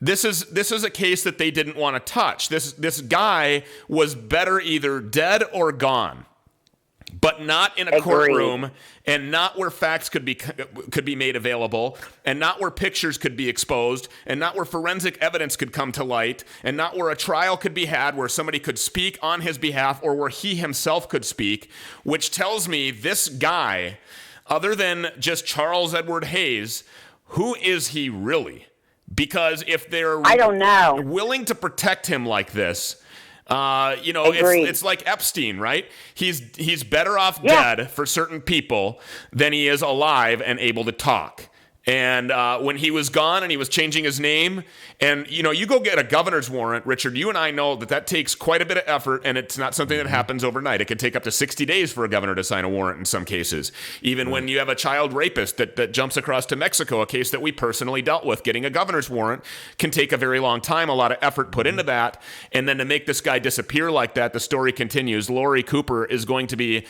This is a case that they didn't want to touch. This guy was better either dead or gone, but not in a courtroom, and not where facts could be made available, and not where pictures could be exposed, and not where forensic evidence could come to light, and not where a trial could be had where somebody could speak on his behalf or where he himself could speak, which tells me this guy, other than just Charles Edward Hayes, who is he really? Because if they're I don't know. willing to protect him like this, it's like Epstein, right? He's better off dead for certain people than he is alive and able to talk. And when he was gone and he was changing his name, and you go get a governor's warrant, Richard, you and I know that takes quite a bit of effort, and it's not something that happens overnight. It can take up to 60 days for a governor to sign a warrant in some cases. Even when you have a child rapist that jumps across to Mexico, a case that we personally dealt with, getting a governor's warrant can take a very long time, a lot of effort put into that. And then to make this guy disappear like that, the story continues. Lori Cooper is going to be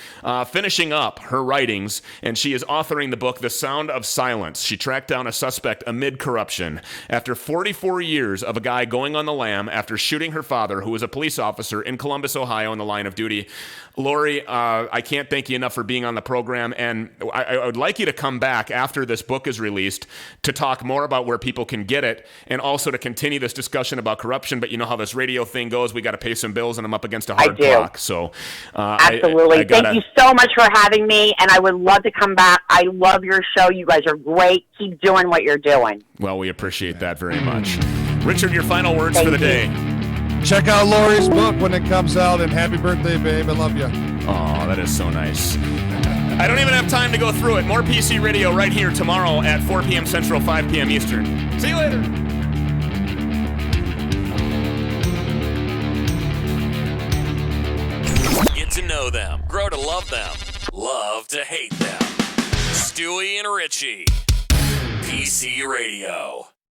finishing up her writings, and she is authoring the book, The Sound of Silence. She tracked down a suspect amid corruption after 44 years of a guy going on the lam after shooting her father, who was a police officer in Columbus, Ohio, in the line of duty. Lori, I can't thank you enough for being on the program, and I would like you to come back after this book is released to talk more about where people can get it, and also to continue this discussion about corruption. But you know how this radio thing goes. We got to pay some bills, and I'm up against a hard clock. So, absolutely. Thank you so much for having me, and I would love to come back. I love your show. You guys are great. Keep doing what you're doing. Well, we appreciate that very much. Richard, your final words for the day. Check out Lori's book when it comes out, and happy birthday, babe. I love you. Oh, that is so nice. I don't even have time to go through it. More PC Radio right here tomorrow at 4 p.m. Central, 5 p.m. Eastern. See you later. Get to know them. Grow to love them. Love to hate them. Stewie and Richie. PC Radio.